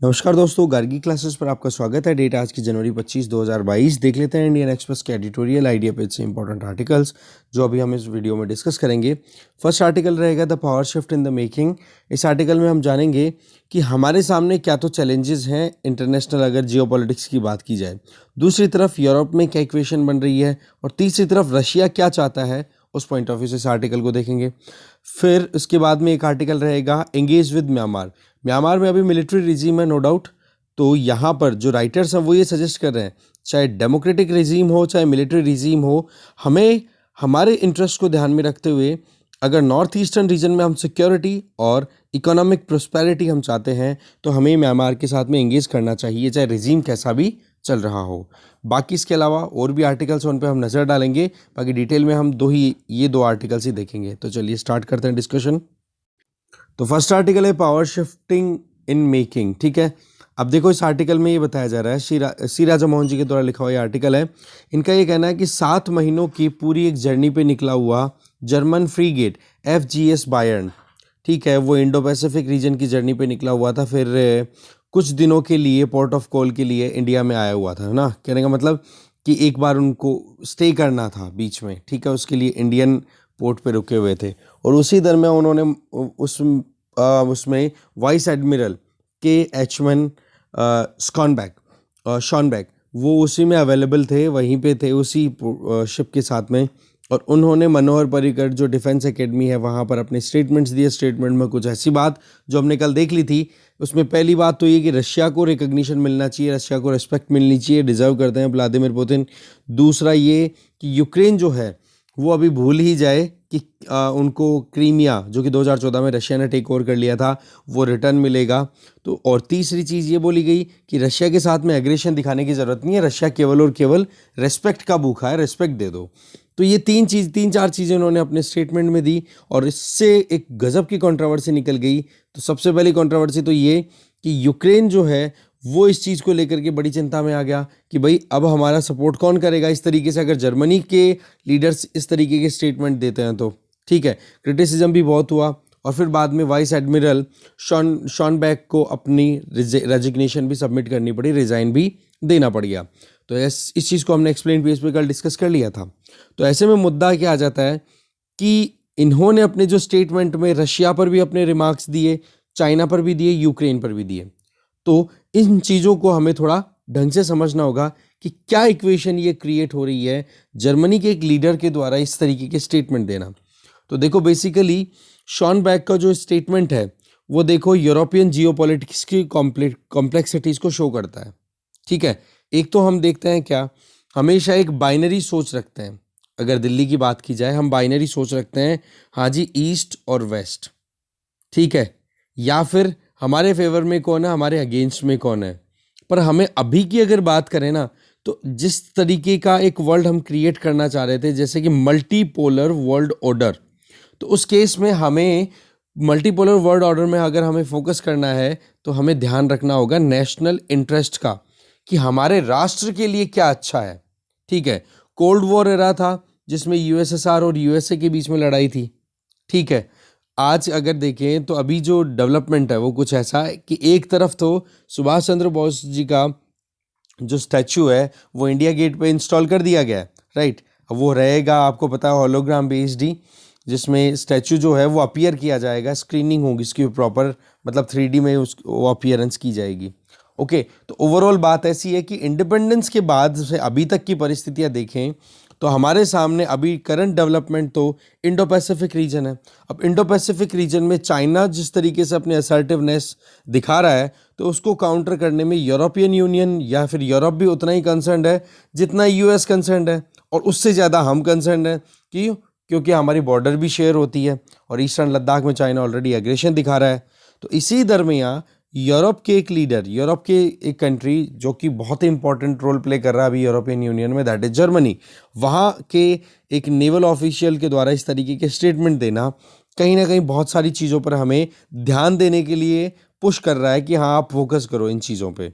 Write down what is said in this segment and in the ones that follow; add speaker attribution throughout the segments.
Speaker 1: नमस्कार दोस्तों, गार्गी क्लासेस पर आपका स्वागत है। डेट आज की जनवरी 25 2022। देख लेते हैं इंडियन एक्सप्रेस के एडिटोरियल आइडिया पेज से इंपॉर्टेंट आर्टिकल्स जो अभी हम इस वीडियो में डिस्कस करेंगे। फर्स्ट आर्टिकल रहेगा the power shift in the making. इस आर्टिकल में हम जानेंगे कि हमारे सामने क्या तो चैलेंजेस हैं इंटरनेशनल अगर जियोपॉलिटिक्स की बात की जाए, दूसरी तरफ यूरोप में क्या इक्वेशन बन रही है, और तीसरी तरफ रशिया क्या चाहता है, उस पॉइंट ऑफ व्यू से इस आर्टिकल को देखेंगे। फिर उसके बाद में एक आर्टिकल रहेगा एंगेज विद म्यांमार। म्यांमार में अभी मिलिट्री रिजीम है, नो डाउट। तो यहाँ पर जो राइटर्स हैं वो ये सजेस्ट कर रहे हैं, चाहे डेमोक्रेटिक रिजीम हो चाहे मिलिट्री रिजीम हो, हमें हमारे इंटरेस्ट को ध्यान में रखते हुए अगर नॉर्थ ईस्टर्न रीजन में हम सिक्योरिटी और इकोनॉमिक प्रोस्पेरिटी हम चाहते हैं तो हमें म्यांमार के साथ में एंगेज करना चाहिए, चाहे रिजीम कैसा भी चल रहा हो। बाकी इसके अलावा और भी आर्टिकल्स उन पे हम नज़र डालेंगे। बाकी डिटेल में हम ये दो आर्टिकल्स ही देखेंगे। तो चलिए स्टार्ट करते हैं डिस्कशन। तो फर्स्ट आर्टिकल है पावर शिफ्टिंग इन मेकिंग। ठीक है, अब देखो इस आर्टिकल में ये बताया जा रहा है, सी राजा मोहन जी के द्वारा लिखा हुआ ये आर्टिकल है। इनका ये कहना है कि 7 महीनों की पूरी एक जर्नी पे निकला हुआ जर्मन फ्रीगेट FGS बायर्न, ठीक है, वो इंडो पैसिफिक रीजन की जर्नी पे निकला हुआ था। फिर कुछ दिनों के लिए पोर्ट ऑफ कॉल के लिए इंडिया में आया हुआ था, है ना। कहने का मतलब कि एक बार उनको स्टे करना था बीच में, ठीक है, उसके लिए इंडियन पोर्ट पे रुके हुए थे। और उसी दरमियान उन्होंने उसमें वाइस एडमिरल KH1 शॉनबैक वो उसी में अवेलेबल थे, वहीं पे थे उसी शिप के साथ में। और उन्होंने मनोहर पर्रिकर जो डिफेंस एकेडमी है वहाँ पर अपने स्टेटमेंट्स दिए। स्टेटमेंट में कुछ ऐसी बात जो हमने कल देख ली थी। उसमें पहली बात तो ये कि रशिया को रिकग्निशन मिलना चाहिए, रशिया को रिस्पेक्ट मिलनी चाहिए, डिजर्व करते हैं व्लादिमीर पुतिन। दूसरा ये कि यूक्रेन जो है वो अभी भूल ही जाए कि उनको क्रीमिया जो कि 2014 में रशिया ने टेक ओवर कर लिया था वो रिटर्न मिलेगा। तो और तीसरी चीज़ ये बोली गई कि रशिया के साथ में एग्रेशन दिखाने की ज़रूरत नहीं है, रशिया केवल और केवल रेस्पेक्ट का भूखा है, रेस्पेक्ट दे दो। तो ये तीन चार चीज़ें उन्होंने अपने स्टेटमेंट में दी और इससे एक गजब की कंट्रोवर्सी निकल गई। तो सबसे पहली कंट्रोवर्सी तो ये कि यूक्रेन जो है वो इस चीज़ को लेकर के बड़ी चिंता में आ गया कि भाई अब हमारा सपोर्ट कौन करेगा इस तरीके से, अगर जर्मनी के लीडर्स इस तरीके के स्टेटमेंट देते हैं तो। ठीक है, क्रिटिसिज्म भी बहुत हुआ। और फिर बाद में वाइस एडमिरल शॉनबैक को अपनी रेजिग्नेशन भी सबमिट करनी पड़ी, रिज़ाइन भी देना पड़ गया। तो इस चीज़ को हमने एक्सप्लेन पेज पे कल डिस्कस कर लिया था। तो ऐसे में मुद्दा क्या आ जाता है कि इन्होंने अपने जो स्टेटमेंट में रशिया पर भी अपने रिमार्क्स दिए, चाइना पर भी दिए, यूक्रेन पर भी दिए। तो इन चीज़ों को हमें थोड़ा ढंग से समझना होगा कि क्या इक्वेशन ये क्रिएट हो रही है जर्मनी के एक लीडर के द्वारा इस तरीके के स्टेटमेंट देना। तो देखो बेसिकली शॉनबैक का जो स्टेटमेंट है वो देखो यूरोपियन जियोपॉलिटिक्स की कॉम्प्लेक्सिटीज़ को शो करता है। ठीक है, एक तो हम देखते हैं क्या, हमेशा एक बाइनरी सोच रखते हैं। अगर दिल्ली की बात की जाए हम बाइनरी सोच रखते हैं, हाँ जी, ईस्ट और वेस्ट, ठीक है, या फिर हमारे फेवर में कौन है, हमारे अगेंस्ट में कौन है। पर हमें अभी की अगर बात करें ना, तो जिस तरीके का एक वर्ल्ड हम क्रिएट करना चाह रहे थे, जैसे कि मल्टीपोलर वर्ल्ड ऑर्डर, तो उस केस में हमें मल्टीपोलर वर्ल्ड ऑर्डर में अगर हमें फोकस करना है तो हमें ध्यान रखना होगा नेशनल इंटरेस्ट का, कि हमारे राष्ट्र के लिए क्या अच्छा है। ठीक है, कोल्ड वॉर एरा था जिसमें USSR और USA के बीच में लड़ाई थी। ठीक है, आज अगर देखें तो अभी जो डेवलपमेंट है वो कुछ ऐसा है कि एक तरफ तो सुभाष चंद्र बोस जी का जो स्टैचू है वो इंडिया गेट पे इंस्टॉल कर दिया गया है, राइट। अब वो रहेगा, आपको पता है, होलोग्राम बेस्ड ही, जिसमें स्टैचू जो है वो अपीयर किया जाएगा, स्क्रीनिंग होगी इसकी प्रॉपर, मतलब 3D में वो अपीयरेंस की जाएगी। ओके, तो ओवरऑल बात ऐसी है कि इंडिपेंडेंस के बाद से अभी तक की परिस्थितियां देखें तो हमारे सामने अभी करंट डेवलपमेंट तो इंडो पैसिफिक रीजन है। अब इंडो पैसिफिक रीजन में चाइना जिस तरीके से अपने असर्टिवनेस दिखा रहा है, तो उसको काउंटर करने में यूरोपियन यूनियन या फिर यूरोप भी उतना ही कंसर्न है जितना US कंसर्न है, और उससे ज़्यादा हम कंसर्न है। क्यों? क्योंकि हमारी बॉर्डर भी शेयर होती है और ईस्टर्न लद्दाख में चाइना ऑलरेडी एग्रेशन दिखा रहा है। तो इसी दरमियान यूरोप के एक लीडर, यूरोप के एक कंट्री जो कि बहुत ही इंपॉर्टेंट रोल प्ले कर रहा है अभी यूरोपियन यूनियन में, दैट इज जर्मनी, वहाँ के एक नेवल ऑफिशियल के द्वारा इस तरीके के स्टेटमेंट देना कहीं ना कहीं बहुत सारी चीज़ों पर हमें ध्यान देने के लिए पुश कर रहा है कि हाँ आप फोकस करो इन चीज़ों पे।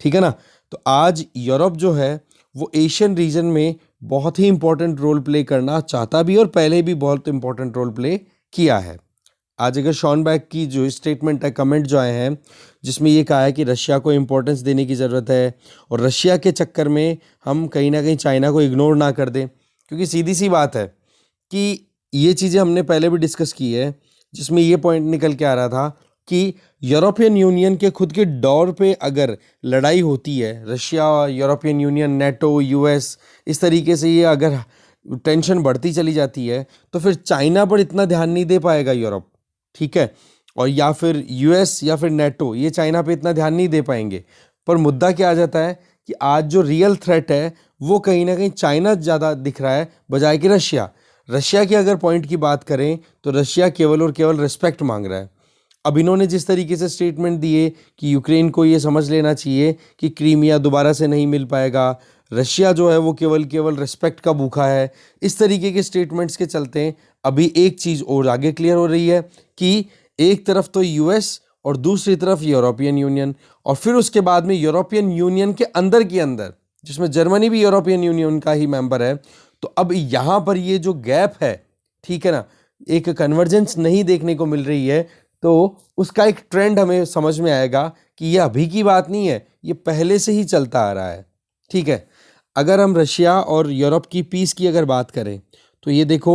Speaker 1: ठीक है ना। तो आज यूरोप जो है वो एशियन रीजन में बहुत ही इंपॉर्टेंट रोल प्ले करना चाहता भी और पहले भी बहुत इंपॉर्टेंट रोल प्ले किया है। आज अगर शॉन बैक की जो स्टेटमेंट है, कमेंट जो आए हैं, जिसमें ये कहा है कि रशिया को इम्पोर्टेंस देने की ज़रूरत है और रशिया के चक्कर में हम कहीं ना कहीं चाइना को इग्नोर ना कर दें, क्योंकि सीधी सी बात है कि ये चीज़ें हमने पहले भी डिस्कस की है, जिसमें ये पॉइंट निकल के आ रहा था कि यूरोपियन यूनियन के खुद के डोर पे अगर लड़ाई होती है, Russia, European union, NATO, US, इस तरीके से ये अगर टेंशन बढ़ती चली जाती है तो फिर चाइना पर इतना ध्यान नहीं दे पाएगा यूरोप, ठीक है, और या फिर यूएस या फिर नेटो, ये चाइना पे इतना ध्यान नहीं दे पाएंगे। पर मुद्दा क्या आ जाता है कि आज जो रियल थ्रेट है वो कहीं ना कहीं चाइना ज़्यादा दिख रहा है बजाय कि रशिया। रशिया की अगर पॉइंट की बात करें तो रशिया केवल और केवल रिस्पेक्ट मांग रहा है। अब इन्होंने जिस तरीके से स्टेटमेंट दिए कि यूक्रेन को ये समझ लेना चाहिए कि क्रीमिया दोबारा से नहीं मिल पाएगा, रशिया जो है वो केवल केवल रिस्पेक्ट का भूखा है, इस तरीके के स्टेटमेंट्स के चलते अभी एक चीज़ और आगे क्लियर हो रही है कि एक तरफ तो यूएस और दूसरी तरफ यूरोपियन यूनियन, और फिर उसके बाद में यूरोपियन यूनियन के अंदर जिसमें जर्मनी भी यूरोपियन यूनियन का ही मेंबर है, तो अब यहाँ पर ये जो गैप है, ठीक है ना, एक कन्वर्जेंस नहीं देखने को मिल रही है, तो उसका एक ट्रेंड हमें समझ में आएगा कि ये अभी की बात नहीं है, ये पहले से ही चलता आ रहा है, ठीक है। अगर हम रशिया और यूरोप की पीस की अगर बात करें तो ये देखो,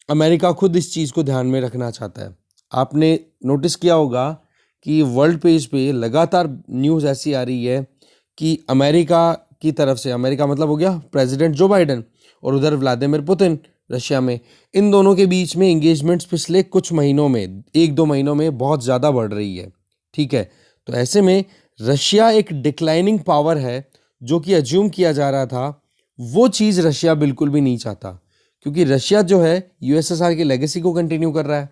Speaker 1: अमेरिका खुद इस चीज़ को ध्यान में रखना चाहता है। आपने नोटिस किया होगा कि वर्ल्ड पेज पे लगातार न्यूज़ ऐसी आ रही है कि अमेरिका की तरफ से, अमेरिका मतलब हो गया प्रेसिडेंट जो बाइडेन, और उधर व्लादिमीर पुतिन रशिया में, इन दोनों के बीच में एंगेजमेंट्स पिछले कुछ महीनों में, 1-2 महीनों में बहुत ज़्यादा बढ़ रही है, ठीक है। तो ऐसे में रशिया एक डिक्लाइनिंग पावर है, जो कि अज्यूम किया जा रहा था, वो चीज़ रशिया बिल्कुल भी नहीं चाहता, क्योंकि रशिया जो है यूएसएसआर की लेगेसी को कंटिन्यू कर रहा है,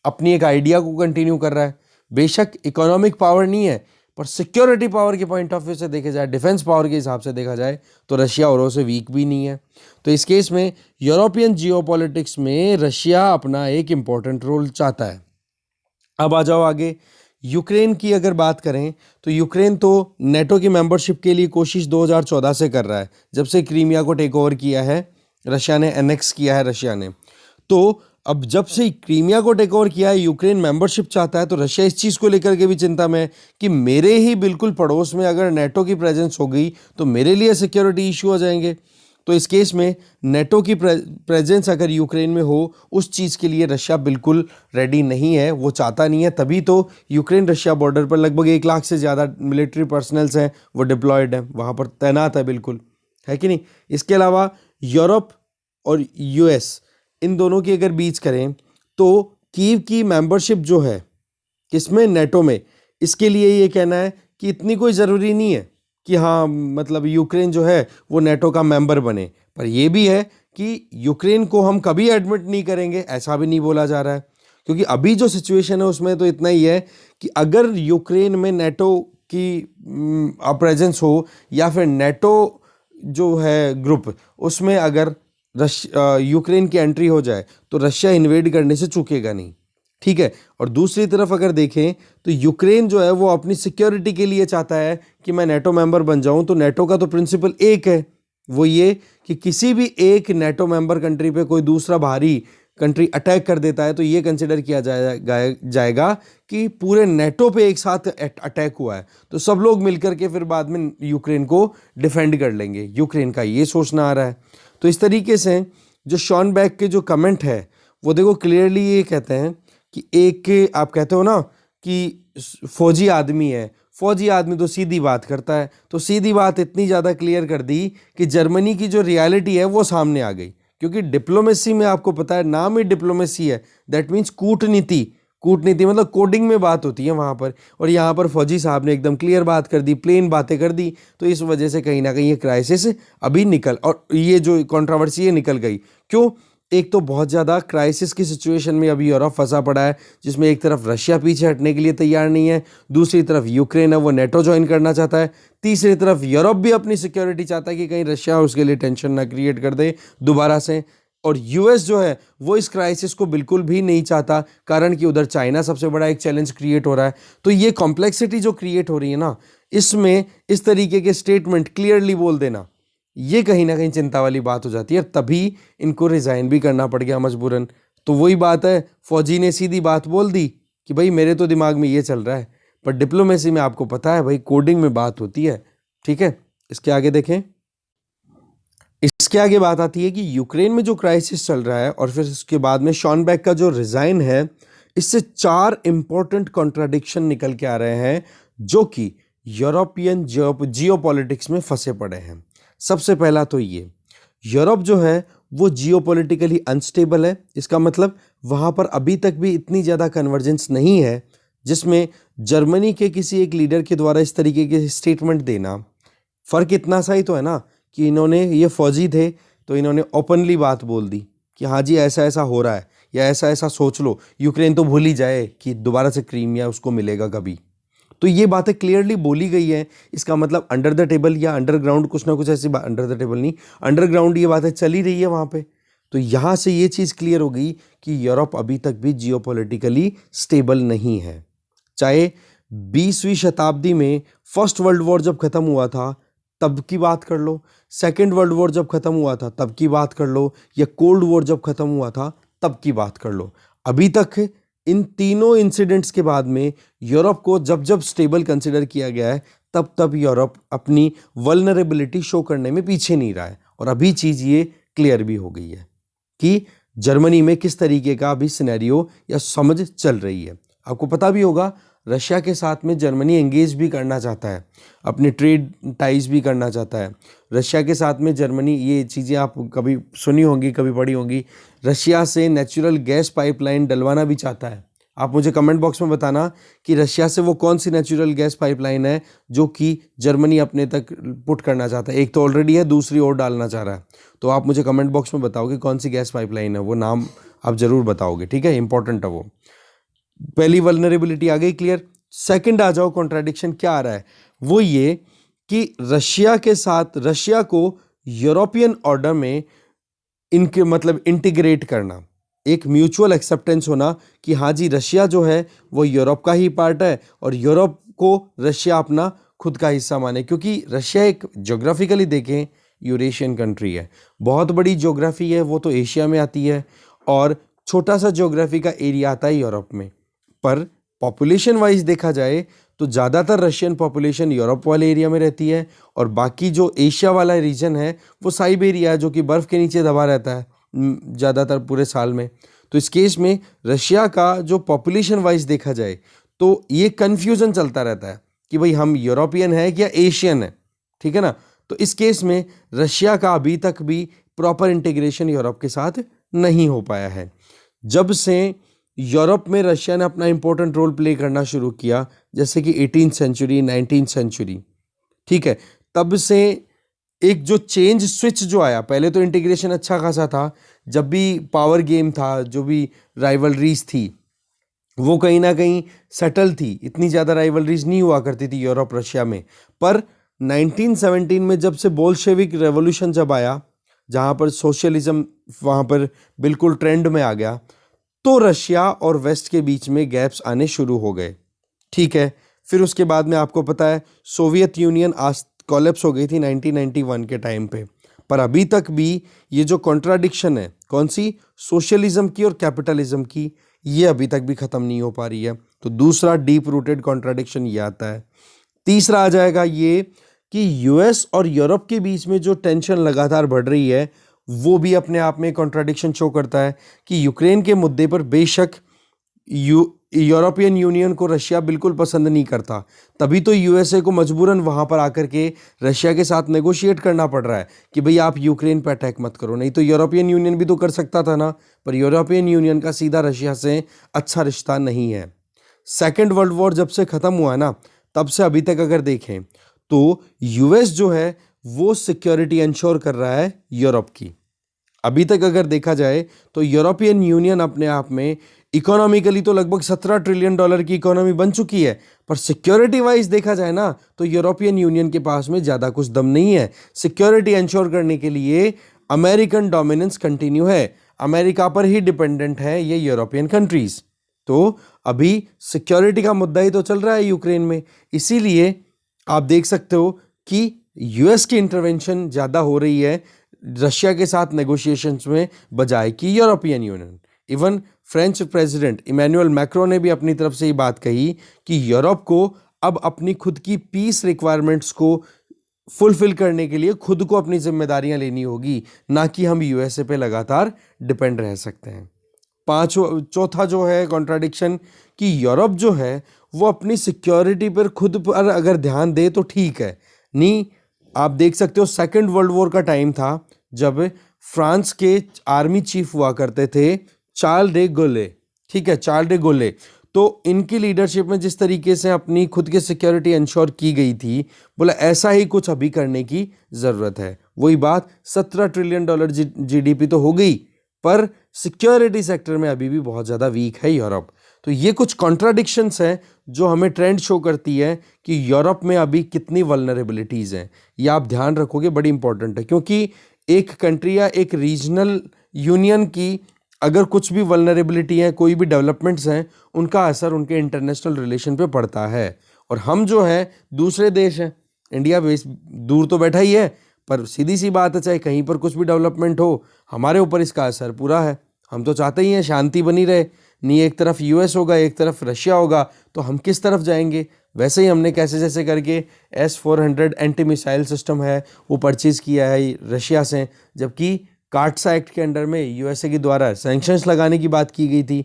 Speaker 1: अपनी एक आइडिया को कंटिन्यू कर रहा है। बेशक इकोनॉमिक पावर नहीं है, पर सिक्योरिटी पावर के पॉइंट ऑफ व्यू से देखे जाए, डिफेंस पावर के हिसाब से देखा जाए, तो रशिया औरों से वीक भी नहीं है। तो इस केस में यूरोपियन जियोपॉलिटिक्स में रशिया अपना एक इम्पॉर्टेंट रोल चाहता है। अब आ जाओ आगे, यूक्रेन की अगर बात करें तो यूक्रेन तो नेटो की मेंबरशिप के लिए कोशिश 2014 से कर रहा है, जब से क्रीमिया को टेक ओवर किया है रशिया ने, एनेक्स किया है रशिया ने। तो अब जब से क्रीमिया को टेक ओवर किया है, यूक्रेन मेंबरशिप चाहता है, तो रशिया इस चीज़ को लेकर के भी चिंता में है कि मेरे ही बिल्कुल पड़ोस में अगर नेटो की प्रेजेंस हो गई तो मेरे लिए सिक्योरिटी इशू हो जाएंगे। तो इस केस में नेटो की प्रेजेंस अगर यूक्रेन में हो, उस चीज़ के लिए रशिया बिल्कुल रेडी नहीं है, वो चाहता नहीं है। तभी तो यूक्रेन रशिया बॉर्डर पर लगभग 1 लाख से ज़्यादा मिलिट्री पर्सनल्स हैं, वो डिप्लॉयड हैं, वहाँ पर तैनात है, बिल्कुल है कि नहीं। इसके अलावा यूरोप और यूएस, इन दोनों की अगर बीच करें तो कीव की मेंबरशिप जो है किसमें, नेटो में, इसके लिए ये कहना है कि इतनी कोई ज़रूरी नहीं है कि हाँ मतलब यूक्रेन जो है वो नेटो का मेंबर बने। पर ये भी है कि यूक्रेन को हम कभी एडमिट नहीं करेंगे, ऐसा भी नहीं बोला जा रहा है, क्योंकि अभी जो सिचुएशन है उसमें तो इतना ही है कि अगर यूक्रेन में नेटो की प्रेजेंस हो, या फिर नेटो जो है ग्रुप, उसमें अगर यूक्रेन की एंट्री हो जाए तो रशिया इन्वेड करने से चूकेगा नहीं, ठीक है। और दूसरी तरफ अगर देखें तो यूक्रेन जो है वो अपनी सिक्योरिटी के लिए चाहता है कि मैं नेटो मेंबर बन जाऊं। तो नेटो का तो प्रिंसिपल एक है, वो ये कि किसी भी एक नेटो मेंबर कंट्री पे कोई दूसरा बाहरी कंट्री अटैक कर देता है तो ये कंसिडर किया जाएगा कि पूरे नेटो पे एक साथ अटैक हुआ है, तो सब लोग मिलकर के फिर बाद में यूक्रेन को डिफेंड कर लेंगे। यूक्रेन का ये सोचना आ रहा है। तो इस तरीके से जो शॉन बैक के जो कमेंट है वो देखो क्लियरली ये कहते हैं कि एक, आप कहते हो ना कि फौजी आदमी है, फौजी आदमी तो सीधी बात करता है, तो सीधी बात इतनी ज़्यादा क्लियर कर दी कि जर्मनी की जो रियलिटी है वो सामने आ गई। क्योंकि डिप्लोमेसी में आपको पता है, नाम ही डिप्लोमेसी है, दैट मीन्स कूटनीति। कूटनीति मतलब कोडिंग में बात होती है वहाँ पर, और यहाँ पर फौजी साहब ने एकदम क्लियर बात कर दी, प्लेन बातें कर दी। तो इस वजह से कहीं ना कहीं ये क्राइसिस अभी निकल, और ये जो कंट्रोवर्सी है निकल गई। क्यों? एक तो बहुत ज़्यादा क्राइसिस की सिचुएशन में अभी यूरोप फंसा पड़ा है, जिसमें एक तरफ रशिया पीछे हटने के लिए तैयार नहीं है, दूसरी तरफ यूक्रेन है वो नेटो ज्वाइन करना चाहता है, तीसरी तरफ यूरोप भी अपनी सिक्योरिटी चाहता है कि कहीं रशिया उसके लिए टेंशन ना क्रिएट कर दे दोबारा से, और यूएस जो है वो इस क्राइसिस को बिल्कुल भी नहीं चाहता, कारण कि उधर चाइना सबसे बड़ा एक चैलेंज क्रिएट हो रहा है। तो ये कॉम्प्लेक्सिटी जो क्रिएट हो रही है ना, इसमें इस तरीके के स्टेटमेंट क्लियरली बोल देना, ये कहीं ना कहीं चिंता वाली बात हो जाती है, तभी इनको रिज़ाइन भी करना पड़ गया मजबूरन। तो वही बात है, फौजी ने सीधी बात बोल दी कि भाई मेरे तो दिमाग में ये चल रहा है, पर डिप्लोमेसी में आपको पता है भाई कोडिंग में बात होती है। ठीक है, इसके आगे देखें। इसके आगे बात आती है कि यूक्रेन में जो क्राइसिस चल रहा है और फिर उसके बाद में शॉनबैक का जो रिजाइन है, इससे 4 इंपॉर्टेंट कॉन्ट्राडिक्शन निकल के आ रहे हैं जो कि यूरोपियन जियोपॉलिटिक्स में फंसे पड़े हैं। सबसे पहला तो ये, यूरोप जो है वो जियोपॉलिटिकली अनस्टेबल है। इसका मतलब वहाँ पर अभी तक भी इतनी ज़्यादा कन्वर्जेंस नहीं है जिसमें जर्मनी के किसी एक लीडर के द्वारा इस तरीके के स्टेटमेंट देना। फ़र्क इतना सा ही तो है ना कि इन्होंने, ये फौजी थे तो इन्होंने ओपनली बात बोल दी कि हाँ जी ऐसा ऐसा हो रहा है, या ऐसा ऐसा सोच लो, यूक्रेन तो भूल ही जाए कि दोबारा से क्रीमिया उसको मिलेगा कभी। तो ये बातें क्लियरली बोली गई हैं। इसका मतलब अंडर द टेबल या अंडरग्राउंड कुछ ना कुछ ऐसी बात, अंडर द टेबल नहीं, अंडरग्राउंड ये बातें चली रही है वहाँ पे। तो यहाँ से ये चीज़ क्लियर हो गई कि यूरोप अभी तक भी जियोपॉलिटिकली स्टेबल नहीं है। चाहे 20वीं शताब्दी में फर्स्ट वर्ल्ड वॉर जब खत्म हुआ था तब की बात कर लो, सेकेंड वर्ल्ड वॉर जब खत्म हुआ था तब की बात कर लो, या कोल्ड वॉर जब खत्म हुआ था तब की बात कर लो, अभी तक इन तीनों इंसिडेंट्स के बाद में यूरोप को जब जब स्टेबल कंसिडर किया गया है तब तब यूरोप अपनी वल्नरेबिलिटी शो करने में पीछे नहीं रहा है। और अभी चीज़ ये क्लियर भी हो गई है कि जर्मनी में किस तरीके का अभी सिनेरियो या समझ चल रही है। आपको पता भी होगा रशिया के साथ में जर्मनी एंगेज भी करना चाहता है, अपने ट्रेड टाइज भी करना चाहता है। रशिया के साथ में जर्मनी, ये चीज़ें आप कभी सुनी होंगी, कभी पढ़ी होंगी, रशिया से नेचुरल गैस पाइपलाइन डलवाना भी चाहता है। आप मुझे कमेंट बॉक्स में बताना कि रशिया से वो कौन सी नेचुरल गैस पाइपलाइन है जो कि जर्मनी अपने तक पुट करना चाहता है। एक तो ऑलरेडी है, दूसरी और डालना चाह रहा है। तो आप मुझे कमेंट बॉक्स में बताओगे कौन सी गैस पाइपलाइन है, वो नाम आप ज़रूर बताओगे। ठीक है, इंपॉर्टेंट है वो। पहली वल्नरेबिलिटी आ गई क्लियर। सेकंड आ जाओ, कॉन्ट्राडिक्शन क्या आ रहा है, वो ये कि रशिया के साथ, रशिया को यूरोपियन ऑर्डर में इनके मतलब इंटीग्रेट करना, एक म्यूचुअल एक्सेप्टेंस होना कि हाँ जी रशिया जो है वो यूरोप का ही पार्ट है और यूरोप को रशिया अपना खुद का हिस्सा माने। क्योंकि रशिया एक ज्योग्राफिकली देखें यूरेशियन कंट्री है, बहुत बड़ी ज्योग्राफी है, वो तो एशिया में आती है, और छोटा सा ज्योग्राफी का एरिया आता है यूरोप में। पर पॉपुलेशन वाइज देखा जाए तो ज़्यादातर रशियन पॉपुलेशन यूरोप वाले एरिया में रहती है, और बाकी जो एशिया वाला रीजन है वो साइबेरिया है जो कि बर्फ़ के नीचे दबा रहता है ज़्यादातर पूरे साल में। तो इस केस में रशिया का जो पॉपुलेशन वाइज देखा जाए तो ये कन्फ्यूज़न चलता रहता है कि भाई हम यूरोपियन है या एशियन है। ठीक है ना, तो इस केस में रशिया का अभी तक भी प्रॉपर इंटीग्रेशन यूरोप के साथ नहीं हो पाया है। जब से यूरोप में रशिया ने अपना इंपॉर्टेंट रोल प्ले करना शुरू किया, जैसे कि 18th सेंचुरी, 19th सेंचुरी, ठीक है, तब से एक जो चेंज स्विच जो आया, पहले तो इंटीग्रेशन अच्छा खासा था, जब भी पावर गेम था, जो भी राइवलरीज थी वो कहीं ना कहीं सेटल थी, इतनी ज़्यादा राइवलरीज नहीं हुआ करती थी यूरोप रशिया में। पर 1917 में जब से बोल्शेविक रेवोल्यूशन जब आया, जहाँ पर सोशलिज्म वहाँ पर बिल्कुल ट्रेंड में आ गया, तो रशिया और वेस्ट के बीच में गैप्स आने शुरू हो गए। ठीक है, फिर उसके बाद में आपको पता है सोवियत यूनियन आज कोलैप्स हो गई थी 1991 के टाइम पे। पर अभी तक भी ये जो कॉन्ट्राडिक्शन है, कौन सी, सोशलिज्म की और कैपिटलिज्म की, ये अभी तक भी ख़त्म नहीं हो पा रही है। तो दूसरा डीप रूटेड कॉन्ट्राडिक्शन ये आता है। तीसरा आ जाएगा ये कि यूएस और यूरोप के बीच में जो टेंशन लगातार बढ़ रही है वो भी अपने आप में कॉन्ट्राडिक्शन शो करता है कि यूक्रेन के मुद्दे पर बेशक यूरोपियन यूनियन को रशिया बिल्कुल पसंद नहीं करता, तभी तो यूएसए को मजबूरन वहाँ पर आकर के रशिया के साथ नेगोशिएट करना पड़ रहा है कि भाई आप यूक्रेन पर अटैक मत करो। नहीं तो यूरोपियन यूनियन भी तो कर सकता था ना, पर यूरोपियन यूनियन का सीधा रशिया से अच्छा रिश्ता नहीं है। सेकेंड वर्ल्ड वॉर जब से ख़त्म हुआ ना, तब से अभी तक अगर देखें तो यूएस जो है वो सिक्योरिटी इंश्योर कर रहा है यूरोप की। अभी तक अगर देखा जाए तो यूरोपियन यूनियन अपने आप में इकोनॉमिकली तो लगभग $17 ट्रिलियन की इकोनॉमी बन चुकी है, पर सिक्योरिटी वाइज देखा जाए ना तो यूरोपियन यूनियन के पास में ज़्यादा कुछ दम नहीं है। सिक्योरिटी इंश्योर करने के लिए अमेरिकन डोमिनेंस कंटिन्यू है, अमेरिका पर ही डिपेंडेंट है ये यूरोपियन कंट्रीज़। तो अभी सिक्योरिटी का मुद्दा ही तो चल रहा है यूक्रेन में। इसीलिए आप देख सकते हो कि यूएस की इंटरवेंशन ज़्यादा हो रही है रशिया के साथ नेगोशिएशंस में बजाय कि European union. Even French president Emmanuel Macron ने भी अपनी तरफ से ये बात कही कि यूरोप को अब अपनी खुद की पीस रिक्वायरमेंट्स को फुलफिल करने के लिए खुद को अपनी जिम्मेदारियां लेनी होगी, ना कि हम यूएसए पे लगातार डिपेंड रह सकते हैं। चौथा जो है कॉन्ट्राडिक्शन कि यूरोप जो है वो अपनी सिक्योरिटी पर खुद पर अगर ध्यान दे तो ठीक है, नहीं आप देख सकते हो सेकेंड वर्ल्ड वॉर का टाइम था जब फ्रांस के आर्मी चीफ हुआ करते थे चार्ल डे गोले, ठीक है, चार्ल डे गोले। तो इनकी लीडरशिप में जिस तरीके से अपनी खुद की सिक्योरिटी इंश्योर की गई थी, बोला ऐसा ही कुछ अभी करने की ज़रूरत है। वही बात, $17 ट्रिलियन जीडीपी तो हो गई, पर सिक्योरिटी सेक्टर में अभी भी बहुत ज़्यादा वीक है यूरोप। तो ये कुछ कॉन्ट्राडिक्शंस हैं जो हमें ट्रेंड शो करती है कि यूरोप में अभी कितनी वल्नरेबिलिटीज़ हैं। ये आप ध्यान रखोगे, बड़ी इंपॉर्टेंट है, क्योंकि एक कंट्री या एक रीजनल यूनियन की अगर कुछ भी वल्नरेबिलिटी है, कोई भी डेवलपमेंट्स हैं, उनका असर उनके इंटरनेशनल रिलेशन पे पड़ता है। और हम जो है दूसरे देश हैं, इंडिया बेस दूर तो बैठा ही है, पर सीधी सी बात है चाहे कहीं पर कुछ भी डेवलपमेंट हो, हमारे ऊपर इसका असर पूरा है। हम तो चाहते ही हैं शांति बनी रहे, नहीं एक तरफ यूएस होगा एक तरफ रशिया होगा तो हम किस तरफ जाएंगे। वैसे ही हमने कैसे जैसे करके S-400 एंटी मिसाइल सिस्टम है वो परचेज़ किया है रशिया से, जबकि कार्ट्सा एक्ट के अंडर में यूएसए के द्वारा सैंक्शंस लगाने की बात की गई थी।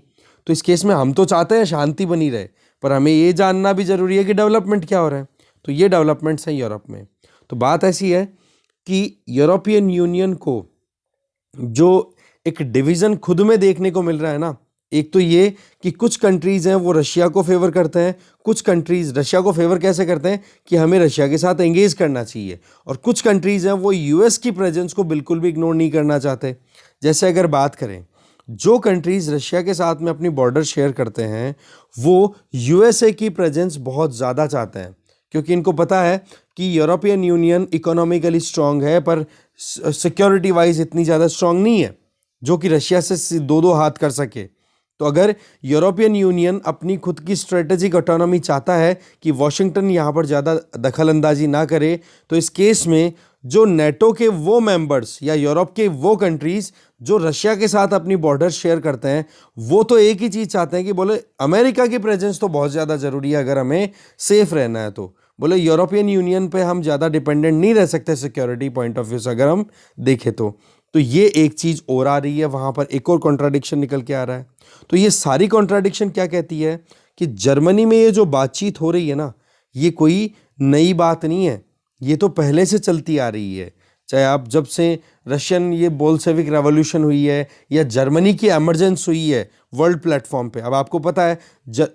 Speaker 1: तो इस केस में हम तो चाहते हैं शांति बनी रहे, पर हमें ये जानना भी ज़रूरी है कि डेवलपमेंट क्या हो रहा है। तो ये डेवलपमेंट्स हैं यूरोप में। तो बात ऐसी है कि यूरोपियन यूनियन को जो एक डिवीज़न खुद में देखने को मिल रहा है ना, एक तो ये कि कुछ कंट्रीज़ हैं वो रशिया को फेवर करते हैं, कुछ कंट्रीज़ रशिया को फेवर कैसे करते हैं कि हमें रशिया के साथ एंगेज करना चाहिए, और कुछ कंट्रीज़ हैं वो यूएस की प्रेजेंस को बिल्कुल भी इग्नोर नहीं करना चाहते। जैसे अगर बात करें, जो कंट्रीज़ रशिया के साथ में अपनी बॉर्डर शेयर करते हैं वो यूएसए की प्रेजेंस बहुत ज़्यादा चाहते हैं, क्योंकि इनको पता है कि यूरोपियन यूनियन इकोनॉमिकली स्ट्रांग है पर सिक्योरिटी वाइज इतनी ज़्यादा स्ट्रांग नहीं है जो कि रशिया से दो हाथ कर सके। तो अगर यूरोपियन यूनियन अपनी खुद की स्ट्रेटेजिक ऑटोनॉमी चाहता है कि वॉशिंगटन यहाँ पर ज़्यादा दखल अंदाजी ना करे, तो इस केस में जो नेटो के वो मेंबर्स या यूरोप के वो कंट्रीज़ जो रशिया के साथ अपनी बॉर्डर शेयर करते हैं, वो तो एक ही चीज़ चाहते हैं कि बोले अमेरिका की प्रेजेंस तो बहुत ज़्यादा ज़रूरी है अगर हमें सेफ रहना है। तो बोले यूरोपियन यूनियन पे हम ज़्यादा डिपेंडेंट नहीं रह सकते सिक्योरिटी पॉइंट ऑफ व्यू से अगर हम देखें तो ये एक चीज़ और आ रही है, वहाँ पर एक और कॉन्ट्राडिक्शन निकल के आ रहा है। तो ये सारी कॉन्ट्राडिक्शन क्या कहती है कि जर्मनी में ये जो बातचीत हो रही है ना, ये कोई नई बात नहीं है, ये तो पहले से चलती आ रही है। चाहे आप जब से रशियन ये बोल्शेविक रेवोल्यूशन हुई है या जर्मनी की एमरजेंस हुई है वर्ल्ड प्लेटफॉर्म पे। अब आपको पता है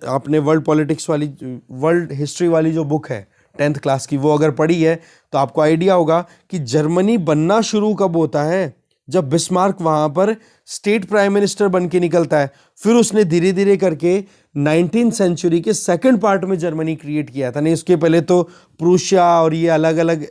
Speaker 1: आपने वर्ल्ड पॉलिटिक्स वाली वर्ल्ड हिस्ट्री वाली जो बुक है 10th क्लास की, वो अगर पढ़ी है तो आपको आइडिया होगा कि जर्मनी बनना शुरू कब होता है, जब बिस्मार्क वहाँ पर स्टेट प्राइम मिनिस्टर बन के निकलता है। फिर उसने धीरे धीरे करके 19th सेंचुरी के सेकंड पार्ट में जर्मनी क्रिएट किया था। नहीं उसके पहले तो प्रूशिया और ये अलग अलग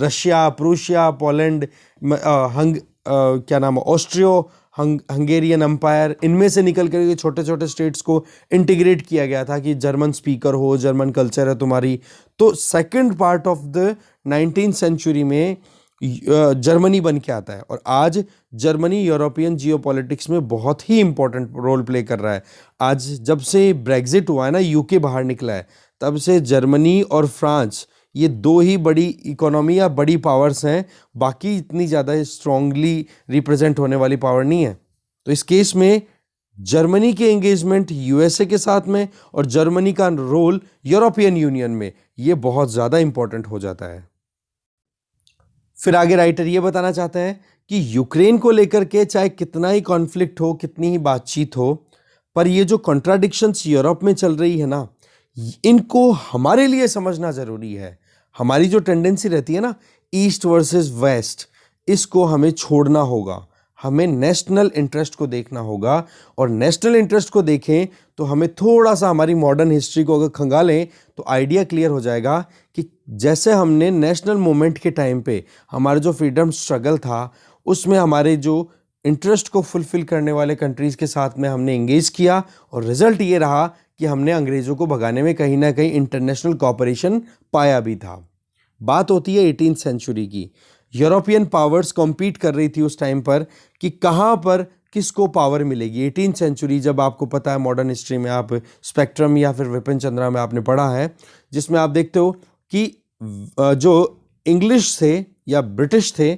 Speaker 1: रशिया, प्रूशिया, पोलैंड, क्या नाम है, ऑस्ट्रियो हंगेरियन एम्पायर, इनमें से निकल कर छोटे छोटे स्टेट्स को इंटीग्रेट किया गया था कि जर्मन स्पीकर हो, जर्मन कल्चर है तुम्हारी। तो second part of the 19th century में जर्मनी बन के आता है, और आज जर्मनी यूरोपियन जियोपॉलिटिक्स में बहुत ही इंपॉर्टेंट रोल प्ले कर रहा है। आज जब से ब्रेग्जिट हुआ है ना, यूके बाहर निकला है, तब से जर्मनी और फ्रांस ये दो ही बड़ी इकोनॉमी या बड़ी पावर्स हैं, बाकी इतनी ज़्यादा स्ट्रांगली रिप्रेजेंट होने वाली पावर नहीं है। तो इस केस में जर्मनी के एंगेजमेंट यूएसए के साथ में और जर्मनी का रोल यूरोपियन यूनियन में ये बहुत ज़्यादा इंपॉर्टेंट हो जाता है। फिर आगे राइटर ये बताना चाहते हैं कि यूक्रेन को लेकर के चाहे कितना ही कॉन्फ्लिक्ट हो, कितनी ही बातचीत हो, पर ये जो कॉन्ट्राडिक्शंस यूरोप में चल रही है ना, इनको हमारे लिए समझना ज़रूरी है। हमारी जो टेंडेंसी रहती है ना ईस्ट वर्सेस वेस्ट, इसको हमें छोड़ना होगा। हमें नेशनल इंटरेस्ट को देखना होगा, और नेशनल इंटरेस्ट को देखें तो हमें थोड़ा सा हमारी मॉडर्न हिस्ट्री को अगर खंगालें तो आइडिया क्लियर हो जाएगा कि जैसे हमने नेशनल मूवमेंट के टाइम पे हमारा जो फ्रीडम स्ट्रगल था, उसमें हमारे जो इंटरेस्ट को फुलफिल करने वाले कंट्रीज़ के साथ में हमने एंगेज किया, और रिजल्ट ये रहा कि हमने अंग्रेज़ों को भगाने में कहीं ना कहीं इंटरनेशनल कोऑपरेशन पाया भी था। बात होती है 18th सेंचुरी की। यूरोपियन पावर्स कॉम्पीट कर रही थी उस टाइम पर कि कहाँ पर किसको पावर मिलेगी। 18th सेंचुरी, जब आपको पता है मॉडर्न हिस्ट्री में, आप स्पेक्ट्रम या फिर विपिन चंद्रा में आपने पढ़ा है, जिसमें आप देखते हो कि जो इंग्लिश थे या ब्रिटिश थे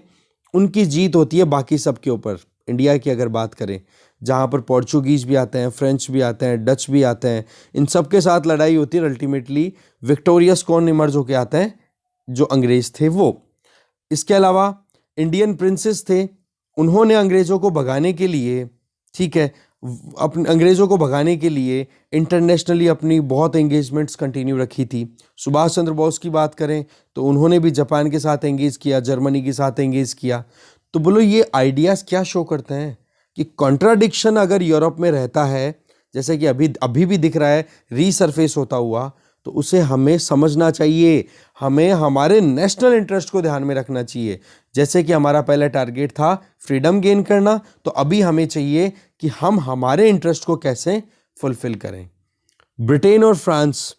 Speaker 1: उनकी जीत होती है बाकी सब के ऊपर। इंडिया की अगर बात करें, जहाँ पर पोर्चुगीज़ भी आते हैं, फ्रेंच भी आते हैं, डच भी आते हैं, इन सब के साथ लड़ाई होती है। अल्टीमेटली विक्टोरियस कौन इमर्ज होके आता है? जो अंग्रेज़ थे वो। इसके अलावा इंडियन प्रिंसेस थे, उन्होंने अंग्रेज़ों को भगाने के लिए, ठीक है, अपने अंग्रेज़ों को भगाने के लिए इंटरनेशनली अपनी बहुत एंगेजमेंट्स कंटिन्यू रखी थी। सुभाष चंद्र बोस की बात करें तो उन्होंने भी जापान के साथ एंगेज किया, जर्मनी के साथ एंगेज किया। तो बोलो ये आइडियाज़ क्या शो करते हैं कि कॉन्ट्राडिक्शन अगर यूरोप में रहता है, जैसे कि अभी भी दिख रहा है रीसरफेस होता हुआ, तो उसे हमें समझना चाहिए। हमें हमारे नेशनल इंटरेस्ट को ध्यान में रखना चाहिए। जैसे कि हमारा पहला टारगेट था फ्रीडम गेन करना, तो अभी हमें चाहिए कि हम हमारे इंटरेस्ट को कैसे फुलफिल करें। ब्रिटेन और फ्रांस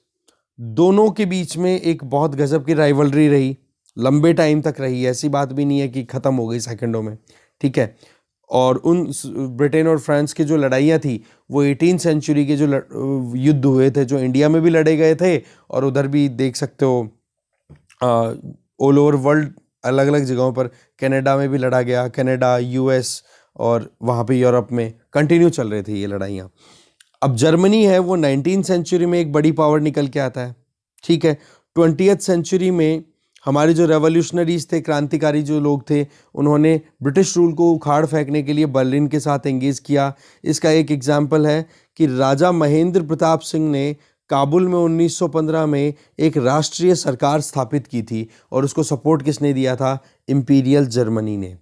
Speaker 1: दोनों के बीच में एक बहुत गजब की राइवलरी रही, लंबे टाइम तक रही। ऐसी बात भी नहीं है कि ख़त्म हो गई सेकंडों में, ठीक है। और उन ब्रिटेन और फ्रांस की जो लड़ाइयाँ थी वो 18th सेंचुरी के जो युद्ध हुए थे, जो इंडिया में भी लड़े गए थे और उधर भी देख सकते हो ऑल ओवर वर्ल्ड अलग अलग जगहों पर, कनाडा में भी लड़ा गया, कनाडा, यूएस और वहाँ पे यूरोप में कंटिन्यू चल रहे थे ये लड़ाइयाँ। अब जर्मनी है वो 19th सेंचुरी में एक बड़ी पावर निकल के आता है, ठीक है। 20th सेंचुरी में हमारे जो रेवोल्यूशनरीज थे, क्रांतिकारी जो लोग थे, उन्होंने ब्रिटिश रूल को उखाड़ फेंकने के लिए बर्लिन के साथ एंगेज किया। इसका एक एग्जाम्पल है कि राजा महेंद्र प्रताप सिंह ने काबुल में 1915 में एक राष्ट्रीय सरकार स्थापित की थी और उसको सपोर्ट किसने दिया था? इंपीरियल जर्मनी ने।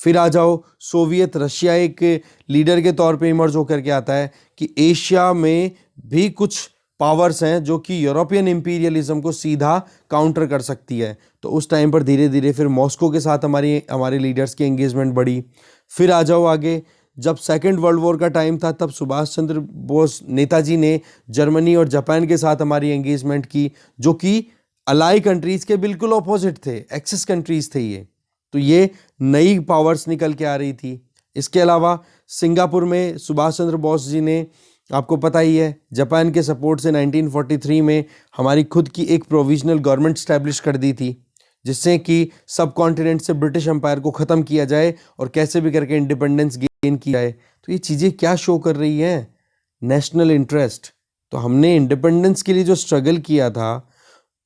Speaker 1: फिर आ जाओ, सोवियत रशिया एक लीडर के तौर पे इमर्ज होकर के आता है कि एशिया में भी कुछ पावर्स हैं जो कि यूरोपियन इंपीरियलिज्म को सीधा काउंटर कर सकती है। तो उस टाइम पर धीरे धीरे फिर मॉस्को के साथ हमारे लीडर्स की एंगेजमेंट बढ़ी। फिर आ जाओ आगे, जब सेकेंड वर्ल्ड वॉर का टाइम था तब सुभाष चंद्र बोस नेताजी ने जर्मनी और जापान के साथ हमारी एंगेजमेंट की, जो कि अलाई कंट्रीज़ के बिल्कुल ऑपोजिट थे, एक्सिस कंट्रीज़ थे ये। तो ये नई पावर्स निकल के आ रही थी। इसके अलावा सिंगापुर में सुभाष चंद्र बोस जी ने, आपको पता ही है, जापान के सपोर्ट से 1943 में हमारी खुद की एक प्रोविजनल गवर्नमेंट स्टैब्लिश कर दी थी, जिससे कि सब कॉन्टिनेंट से ब्रिटिश एम्पायर को ख़त्म किया जाए और कैसे भी करके इंडिपेंडेंस गेन की जाए। तो ये चीज़ें क्या शो कर रही हैं? National interest. तो हमने इंडिपेंडेंस के लिए जो स्ट्रगल किया था,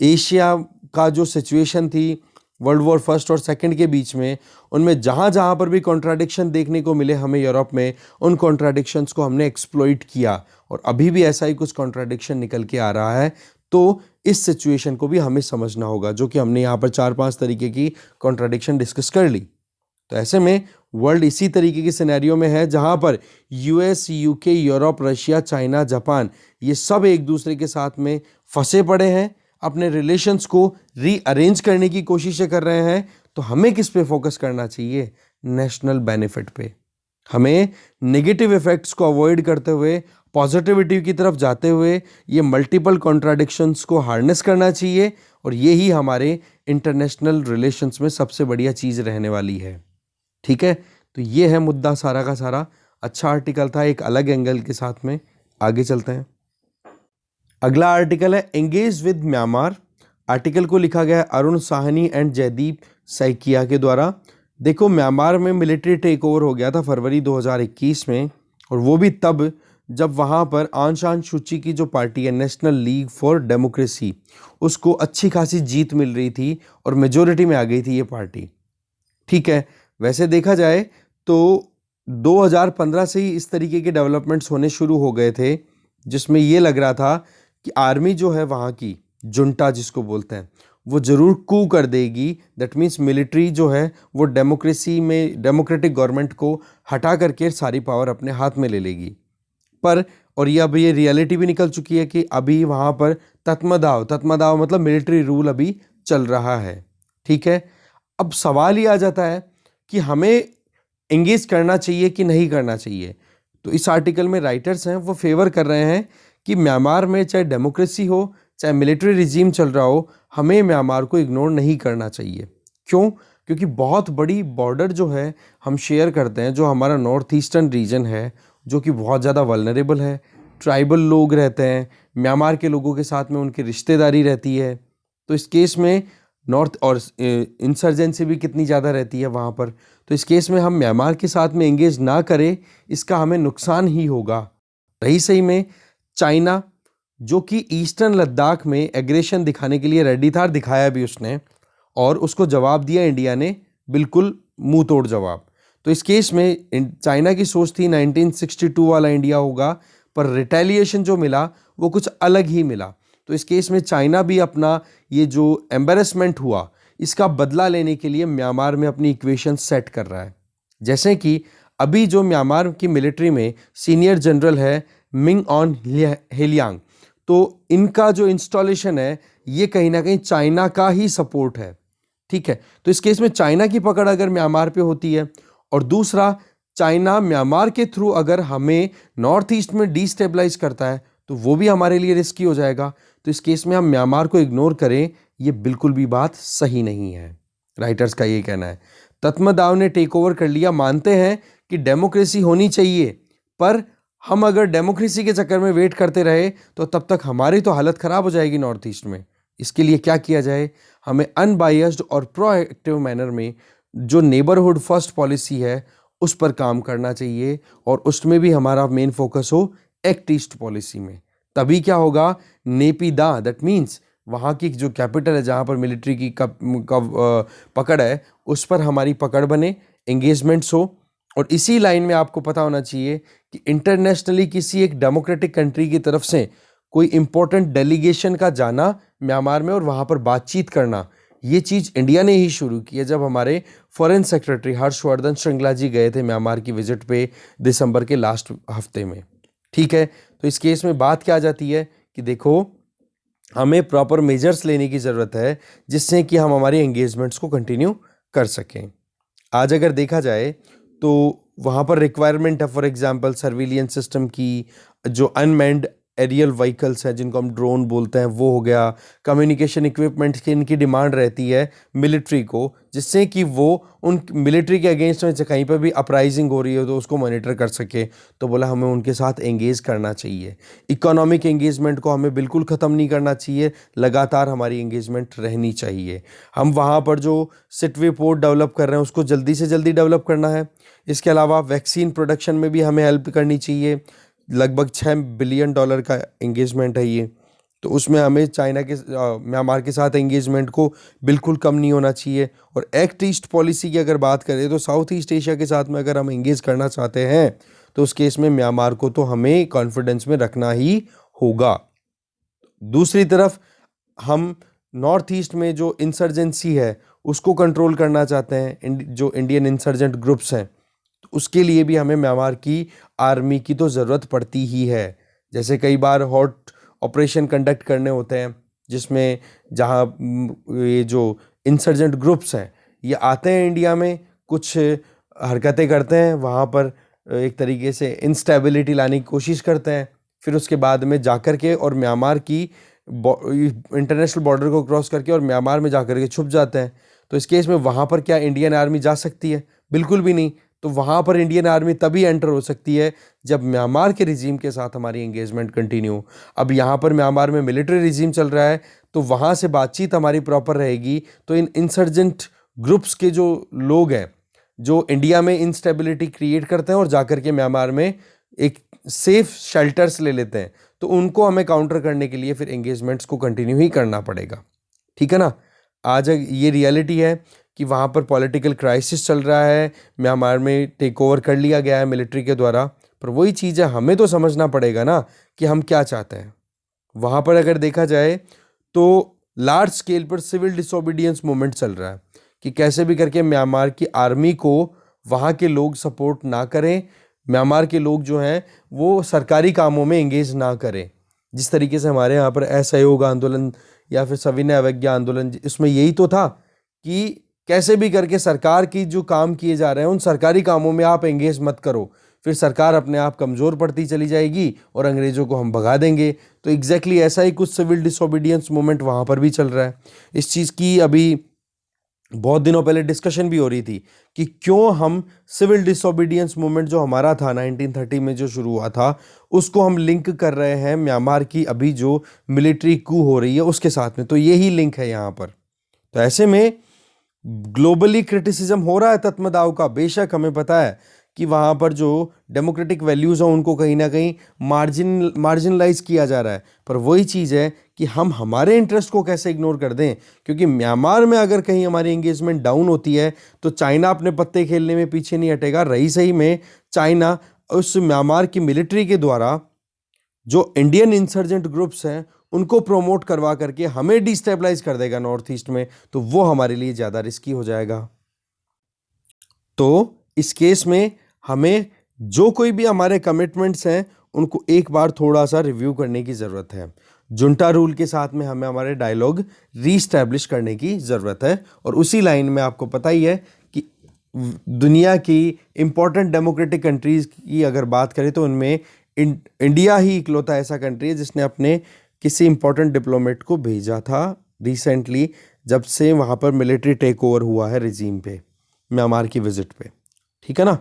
Speaker 1: एशिया का जो सिचुएशन थी वर्ल्ड वॉर फर्स्ट और सेकंड के बीच में, उनमें जहाँ जहाँ पर भी कॉन्ट्राडिक्शन देखने को मिले हमें यूरोप में, उन कॉन्ट्राडिक्शंस को हमने एक्सप्लॉइट किया और अभी भी ऐसा ही कुछ कॉन्ट्राडिक्शन निकल के आ रहा है। तो इस सिचुएशन को भी हमें समझना होगा, जो कि हमने यहाँ पर 4-5 तरीके की कॉन्ट्राडिक्शन डिस्कस कर ली। तो ऐसे में वर्ल्ड इसी तरीके के सिनेरियो में है जहाँ पर US, UK, Europe, Russia, China, Japan, ये सब एक दूसरे के साथ में फंसे पड़े हैं, अपने रिलेशंस को रीअरेंज करने की कोशिशें कर रहे हैं। तो हमें किस पे फोकस करना चाहिए? नेशनल बेनिफिट पे। हमें नेगेटिव इफेक्ट्स को अवॉइड करते हुए पॉजिटिविटी की तरफ जाते हुए ये मल्टीपल कॉन्ट्राडिक्शंस को हार्नेस करना चाहिए, और यही हमारे इंटरनेशनल रिलेशंस में सबसे बढ़िया चीज़ रहने वाली है, ठीक है। तो ये है मुद्दा सारा का सारा। अच्छा आर्टिकल था, एक अलग एंगल के साथ में। आगे चलते हैं। अगला आर्टिकल है एंगेज विद म्यांमार। आर्टिकल को लिखा गया है अरुण साहनी एंड जयदीप सैकिया के द्वारा। देखो, म्यांमार में मिलिट्री टेक ओवर हो गया था फरवरी 2021 में, और वो भी तब जब वहाँ पर आंग सान सूची की जो पार्टी है नेशनल लीग फॉर डेमोक्रेसी, उसको अच्छी खासी जीत मिल रही थी और मेजोरिटी में आ गई थी ये पार्टी, ठीक है। वैसे देखा जाए तो 2015 से ही इस तरीके के डेवलपमेंट्स होने शुरू हो गए थे, जिसमें ये लग रहा था कि आर्मी जो है वहाँ की, जुंटा जिसको बोलते हैं, वो ज़रूर कू कर देगी। दैट मीन्स मिलिट्री जो है वो डेमोक्रेसी में, डेमोक्रेटिक गवर्नमेंट को हटा करके सारी पावर अपने हाथ में ले लेगी। पर और ये अब ये रियलिटी भी निकल चुकी है कि अभी वहाँ पर तत्मदाव मतलब मिलिट्री रूल अभी चल रहा है, ठीक है। अब सवाल ये आ जाता है कि हमें एंगेज करना चाहिए कि नहीं करना चाहिए। तो इस आर्टिकल में राइटर्स हैं वो फेवर कर रहे हैं कि म्यांमार में चाहे डेमोक्रेसी हो चाहे मिलिट्री रिजीम चल रहा हो, हमें म्यांमार को इग्नोर नहीं करना चाहिए। क्यों? क्योंकि बहुत बड़ी बॉर्डर जो है हम शेयर करते हैं, जो हमारा नॉर्थ ईस्टर्न रीजन है जो कि बहुत ज़्यादा वल्नरेबल है, ट्राइबल लोग रहते हैं, म्यांमार के लोगों के साथ में उनकी रिश्तेदारी रहती है। तो इस केस में नॉर्थ और इंसर्जेंसी भी कितनी ज़्यादा रहती है वहाँ पर, तो इस केस में हम म्यांमार के साथ में एंगेज ना करें, इसका हमें नुकसान ही होगा। रही सही में चाइना, जो कि ईस्टर्न लद्दाख में एग्रेशन दिखाने के लिए रेडी था, दिखाया भी उसने, और उसको जवाब दिया इंडिया ने, बिल्कुल मुंह तोड़ जवाब। तो इस केस में चाइना की सोच थी 1962 वाला इंडिया होगा, पर रिटेलिएशन जो मिला वो कुछ अलग ही मिला। तो इस केस में चाइना भी अपना ये जो एम्बेरसमेंट हुआ इसका बदला लेने के लिए म्यांमार में अपनी इक्वेशन सेट कर रहा है। जैसे कि अभी जो म्यांमार की मिलिट्री में सीनियर जनरल है मिंग ऑन हेलियांग, तो इनका जो इंस्टॉलेशन है ये कहीं ना कहीं चाइना का ही सपोर्ट है। ठीक है, तो इस केस में चाइना की पकड़ अगर म्यांमार पे होती है, और दूसरा चाइना म्यांमार के थ्रू अगर हमें नॉर्थ ईस्ट में डिस्टेबलाइज करता है तो वो भी हमारे लिए रिस्की हो जाएगा। तो इस केस में हम म्यांमार को इग्नोर करें, ये बिल्कुल भी बात सही नहीं है। राइटर्स का ये कहना है। तत्मदाव ने टेक ओवर कर लिया, मानते हैं कि डेमोक्रेसी होनी चाहिए, पर हम अगर डेमोक्रेसी के चक्कर में वेट करते रहे तो तब तक हमारी तो हालत खराब हो जाएगी नॉर्थ ईस्ट में। इसके लिए क्या किया जाए, हमें अनबायस्ड और प्रोएक्टिव मैनर में जो नेबरहुड फर्स्ट पॉलिसी है उस पर काम करना चाहिए, और उसमें भी हमारा मेन फोकस हो एक्ट ईस्ट पॉलिसी में। तभी क्या होगा, नेपीदा, दैट मीन्स वहाँ की जो कैपिटल है जहाँ पर मिलिट्री की पकड़ है उस पर हमारी पकड़ बने, एंगेजमेंट्स हो। और इसी लाइन में आपको पता होना चाहिए कि इंटरनेशनली किसी एक डेमोक्रेटिक कंट्री की तरफ से कोई इंपॉर्टेंट डेलीगेशन का जाना म्यांमार में और वहाँ पर बातचीत करना, ये चीज़ इंडिया ने ही शुरू की है जब हमारे फॉरेन सेक्रेटरी हर्षवर्धन श्रृंगला जी गए थे म्यांमार की विजिट पे दिसंबर के लास्ट हफ्ते में। ठीक है, तो इस केस में बात क्या आ जाती है कि देखो हमें प्रॉपर मेजर्स लेने की ज़रूरत है जिससे कि हम हमारी एंगेजमेंट्स को कंटिन्यू कर सकें। आज अगर देखा जाए तो वहाँ पर रिक्वायरमेंट है, फॉर एग्जांपल सर्विलियंस सिस्टम की, जो अनमैन्ड एरियल व्हीकल्स हैं जिनको हम ड्रोन बोलते हैं वो हो गया, कम्युनिकेशन इक्विपमेंट्स की इनकी डिमांड रहती है मिलिट्री को, जिससे कि वो उन मिलिट्री के अगेंस्ट में कहीं पर भी अपराइजिंग हो रही है तो उसको मॉनिटर कर सके। तो बोला हमें उनके साथ एंगेज करना चाहिए। इकोनॉमिक एंगेजमेंट को हमें बिल्कुल ख़त्म नहीं करना चाहिए, लगातार हमारी एंगेजमेंट रहनी चाहिए। हम वहाँ पर जो सिटवे पोर्ट डेवलप कर रहे हैं उसको जल्दी से जल्दी डेवलप करना है। इसके अलावा वैक्सीन प्रोडक्शन में भी हमें हेल्प करनी चाहिए। लगभग $6 बिलियन का एंगेजमेंट है ये, तो उसमें हमें चाइना के म्यांमार के साथ एंगेजमेंट को बिल्कुल कम नहीं होना चाहिए। और एक्ट ईस्ट पॉलिसी की अगर बात करें तो साउथ ईस्ट एशिया के साथ में अगर हम एंगेज करना चाहते हैं तो उस केस में म्यांमार को तो हमें कॉन्फिडेंस में रखना ही होगा। दूसरी तरफ हम नॉर्थ ईस्ट में जो इंसर्जेंसी है उसको कंट्रोल करना चाहते हैं, जो इंडियन इंसर्जेंट ग्रुप्स हैं, तो उसके लिए भी हमें म्यांमार की आर्मी की तो ज़रूरत पड़ती ही है। जैसे कई बार हॉट ऑपरेशन कंडक्ट करने होते हैं जिसमें जहाँ ये जो इंसर्जेंट ग्रुप्स हैं ये आते हैं इंडिया में, कुछ हरकतें करते हैं, वहाँ पर एक तरीके से इंस्टेबिलिटी लाने की कोशिश करते हैं, फिर उसके बाद में जाकर के और म्यांमार की इंटरनेशनल बॉर्डर को क्रॉस करके और म्यांमार में जाकर के छुप जाते हैं। तो इस केस में वहाँ पर क्या इंडियन आर्मी जा सकती है? बिल्कुल भी नहीं। तो वहाँ पर इंडियन आर्मी तभी एंटर हो सकती है जब म्यांमार के रिजीम के साथ हमारी एंगेजमेंट कंटिन्यू। अब यहाँ पर म्यांमार में मिलिट्री रिजीम चल रहा है तो वहाँ से बातचीत हमारी प्रॉपर रहेगी, तो इन इंसर्जेंट ग्रुप्स के जो लोग हैं जो इंडिया में इंस्टेबिलिटी क्रिएट करते हैं और जाकर के म्यांमार में एक सेफ शेल्टर्स ले लेते हैं, तो उनको हमें काउंटर करने के लिए फिर एंगेजमेंट्स को कंटिन्यू ही करना पड़ेगा। ठीक है ना। आज ये रियलिटी है कि वहाँ पर पॉलिटिकल क्राइसिस चल रहा है, म्यांमार में टेक ओवर कर लिया गया है मिलिट्री के द्वारा, पर वही चीज़ है, हमें तो समझना पड़ेगा ना कि हम क्या चाहते हैं। वहाँ पर अगर देखा जाए तो लार्ज स्केल पर सिविल डिसोबीडियंस मूवमेंट चल रहा है कि कैसे भी करके म्यांमार की आर्मी को वहाँ के लोग सपोर्ट ना करें, म्यांमार के लोग जो हैं वो सरकारी कामों में एंगेज ना करें। जिस तरीके से हमारे यहाँ पर असहयोग आंदोलन या फिर सविनय अवज्ञा आंदोलन, इसमें यही तो था कि कैसे भी करके सरकार की जो काम किए जा रहे हैं उन सरकारी कामों में आप एंगेज मत करो, फिर सरकार अपने आप कमज़ोर पड़ती चली जाएगी और अंग्रेज़ों को हम भगा देंगे। तो एग्जैक्टली ऐसा ही कुछ सिविल डिसोबीडियंस मूवमेंट वहाँ पर भी चल रहा है। इस चीज़ की अभी बहुत दिनों पहले डिस्कशन भी हो रही थी कि क्यों हम सिविल डिसोबीडियंस मूवमेंट जो हमारा था 1930 में जो शुरू हुआ था, उसको हम लिंक कर रहे हैं म्यांमार की अभी जो मिलिट्री कू हो रही है उसके साथ में। तो यही लिंक है यहाँ पर। तो ऐसे में ग्लोबली क्रिटिसिज्म हो रहा है तत्मदाव का, बेशक हमें पता है कि वहाँ पर जो डेमोक्रेटिक वैल्यूज़ हैं उनको कहीं ना कहीं मार्जिनलाइज किया जा रहा है, पर वही चीज़ है कि हम हमारे इंटरेस्ट को कैसे इग्नोर कर दें। क्योंकि म्यांमार में अगर कहीं हमारी एंगेजमेंट डाउन होती है तो चाइना अपने पत्ते खेलने में पीछे नहीं हटेगा। रही सही में चाइना उस म्यांमार की मिलिट्री के द्वारा जो इंडियन इंसर्जेंट ग्रुप्स हैं उनको प्रोमोट करवा करके हमें डिस्टेबलाइज कर देगा नॉर्थ ईस्ट में, तो वो हमारे लिए ज़्यादा रिस्की हो जाएगा। तो इस केस में हमें जो कोई भी हमारे कमिटमेंट्स हैं उनको एक बार थोड़ा सा रिव्यू करने की ज़रूरत है। जुंटा रूल के साथ में हमें हमारे डायलॉग रीस्टैब्लिश करने की ज़रूरत है। और उसी लाइन में आपको पता ही है कि दुनिया की इम्पोर्टेंट डेमोक्रेटिक कंट्रीज़ की अगर बात करें तो उनमें इंडिया ही इकलौता ऐसा कंट्री है जिसने अपने किसी इम्पोर्टेंट डिप्लोमेट को भेजा था रिसेंटली, जब से वहाँ पर मिलिट्री टेक ओवर हुआ है रिजीम पे, म्यांमार की विजिट पे। ठीक है ना।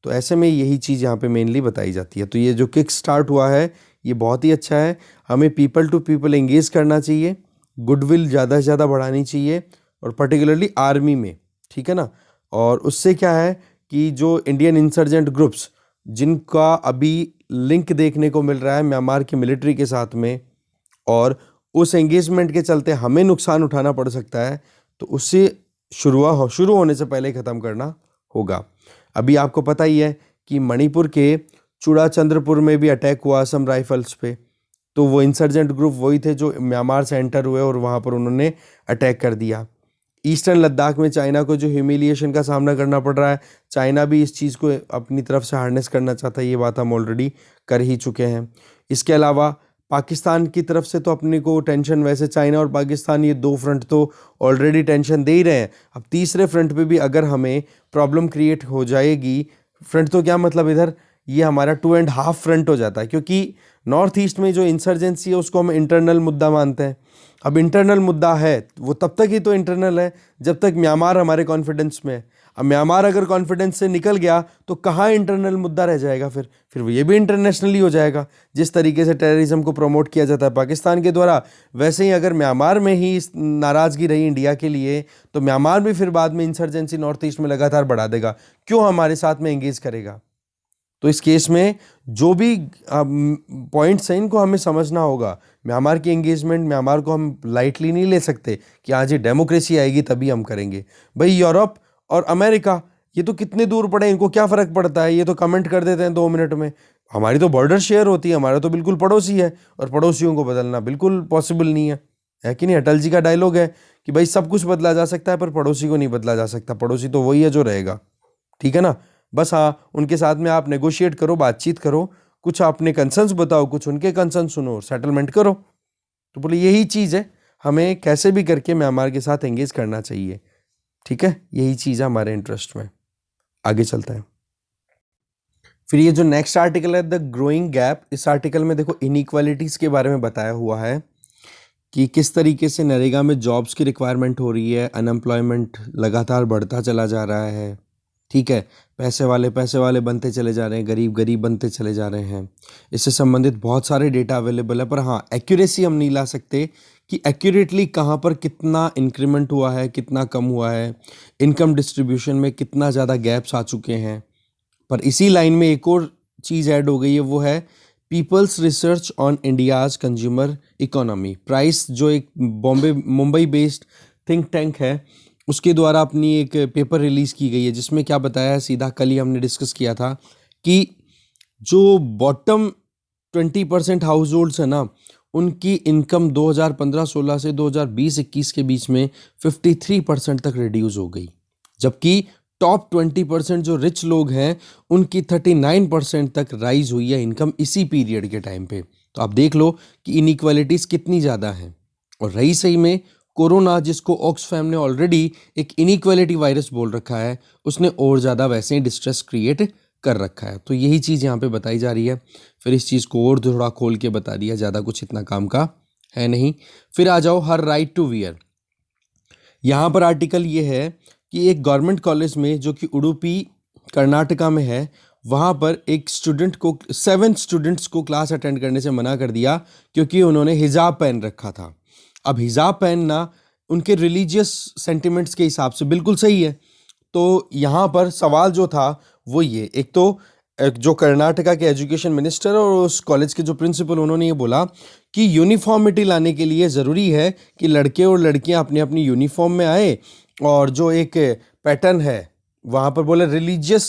Speaker 1: तो ऐसे में यही चीज़ यहाँ पे मेनली बताई जाती है। तो ये जो किक स्टार्ट हुआ है ये बहुत ही अच्छा है। हमें पीपल टू पीपल एंगेज करना चाहिए, गुडविल ज़्यादा से ज़्यादा बढ़ानी चाहिए, और पर्टिकुलरली आर्मी में। ठीक है ना। और उससे क्या है कि जो इंडियन इंसर्जेंट ग्रुप्स जिनका अभी लिंक देखने को मिल रहा है म्यांमार की मिलिट्री के साथ में, और उस एंगेजमेंट के चलते हमें नुकसान उठाना पड़ सकता है, तो उससे शुरू होने से पहले ख़त्म करना होगा। अभी आपको पता ही है कि मणिपुर के चूड़ाचंद्रपुर में भी अटैक हुआ असम राइफल्स पे, तो वो इंसर्जेंट ग्रुप वही थे जो म्यांमार से एंटर हुए और वहाँ पर उन्होंने अटैक कर दिया। ईस्टर्न लद्दाख में चाइना को जो ह्यूमिलिएशन का सामना करना पड़ रहा है, चाइना भी इस चीज़ को अपनी तरफ से हार्नेस करना चाहता है, ये बात हम ऑलरेडी कर ही चुके हैं। इसके अलावा पाकिस्तान की तरफ से तो अपने को टेंशन, वैसे चाइना और पाकिस्तान ये दो फ्रंट तो ऑलरेडी टेंशन दे ही रहे हैं, अब तीसरे फ्रंट पे भी अगर हमें प्रॉब्लम क्रिएट हो जाएगी, फ्रंट तो क्या मतलब इधर ये हमारा 2.5 फ्रंट हो जाता है, क्योंकि नॉर्थ ईस्ट में जो इंसर्जेंसी है उसको हम इंटरनल मुद्दा मानते हैं। अब इंटरनल मुद्दा है वो तब तक ही तो इंटरनल है जब तक म्यांमार हमारे कॉन्फिडेंस में है। अब म्यांमार अगर कॉन्फिडेंस से निकल गया तो कहाँ इंटरनल मुद्दा रह जाएगा, फिर ये भी इंटरनेशनली हो जाएगा। जिस तरीके से टेररिज्म को प्रमोट किया जाता है पाकिस्तान के द्वारा, वैसे ही अगर म्यांमार में ही नाराज़गी रही इंडिया के लिए, तो म्यांमार भी फिर बाद में इंसर्जेंसी नॉर्थ ईस्ट में लगातार बढ़ा देगा, क्यों हमारे साथ में एंगेज करेगा। तो इस केस में जो भी पॉइंट्स हैं इनको हमें समझना होगा। म्यांमार की एंगेजमेंट, म्यांमार को हम लाइटली नहीं ले सकते कि आज ये डेमोक्रेसी आएगी तभी हम करेंगे। भाई यूरोप और अमेरिका ये तो कितने दूर पड़े, इनको क्या फ़र्क पड़ता है, ये तो कमेंट कर देते हैं 2 मिनट में। हमारी तो बॉर्डर शेयर होती है, हमारा तो बिल्कुल पड़ोसी है, और पड़ोसियों को बदलना बिल्कुल पॉसिबल नहीं है कि नहीं। अटल जी का डायलॉग है कि भाई सब कुछ बदला जा सकता है पर पड़ोसी को नहीं बदला जा सकता, पड़ोसी तो वही है जो रहेगा। ठीक है ना। बस हाँ, उनके साथ में आप नेगोशिएट करो, बातचीत करो, कुछ अपने कंसर्न्स बताओ, कुछ उनके कंसर्न सुनो, सेटलमेंट करो। तो बोले यही चीज़ है, हमें कैसे भी करके म्यांमार के साथ एंगेज करना चाहिए। ठीक है, यही चीज़ है हमारे इंटरेस्ट में। आगे चलता है। फिर ये जो नेक्स्ट आर्टिकल है द ग्रोइंग गैप, इस आर्टिकल में देखो इनइक्वालिटीज़ के बारे में बताया हुआ है कि किस तरीके से नरेगा में जॉब्स की रिक्वायरमेंट हो रही है, अनएम्प्लॉयमेंट लगातार बढ़ता चला जा रहा है। ठीक है, पैसे वाले बनते चले जा रहे हैं, गरीब गरीब बनते चले जा रहे हैं। इससे संबंधित बहुत सारे डेटा अवेलेबल है, पर हाँ एक्यूरेसी हम नहीं ला सकते कि एक्यूरेटली कहाँ पर कितना इंक्रीमेंट हुआ है, कितना कम हुआ है, इनकम डिस्ट्रीब्यूशन में कितना ज़्यादा गैप्स आ चुके हैं। पर इसी लाइन में एक और चीज़ ऐड हो गई है, वो है people's research on India's consumer economy price, जो एक मुंबई बेस्ड थिंक टैंक है, उसके द्वारा अपनी एक पेपर रिलीज़ की गई है, जिसमें क्या बताया है, सीधा कल ही हमने डिस्कस किया था कि जो बॉटम 20% हाउस होल्ड्स है ना, उनकी इनकम 2015-16 से 2020-21 के बीच में 53% तक रिड्यूस हो गई, जबकि टॉप 20% जो रिच लोग हैं उनकी 39% तक राइज हुई है इनकम इसी पीरियड के टाइम पे। तो आप देख लो कि इनइक्वालिटीज़ कितनी ज़्यादा हैं। और रही सही में कोरोना, जिसको ऑक्सफैम ने ऑलरेडी एक इनइक्वालिटी वायरस बोल रखा है, उसने और ज़्यादा वैसे ही डिस्ट्रेस क्रिएट कर रखा है। तो यही चीज़ यहाँ पे बताई जा रही है। फिर इस चीज़ को और थोड़ा खोल के बता दिया, ज़्यादा कुछ इतना काम का है नहीं। फिर आ जाओ हर राइट टू वियर। यहाँ पर आर्टिकल ये है कि एक गवर्नमेंट कॉलेज में जो कि उडुपी कर्नाटका में है, वहाँ पर एक स्टूडेंट को 7 स्टूडेंट्स को क्लास अटेंड करने से मना कर दिया क्योंकि उन्होंने हिजाब पहन रखा था। अब हिजाब पहनना उनके रिलीजियस सेंटिमेंट्स के हिसाब से बिल्कुल सही है। तो यहाँ पर सवाल जो था वो ये, एक जो कर्नाटका के एजुकेशन मिनिस्टर और उस कॉलेज के जो प्रिंसिपल, उन्होंने ये बोला कि यूनिफॉर्मिटी लाने के लिए ज़रूरी है कि लड़के और लड़कियाँ अपनी अपनी यूनिफॉर्म में आए, और जो एक पैटर्न है वहाँ पर बोले रिलीजियस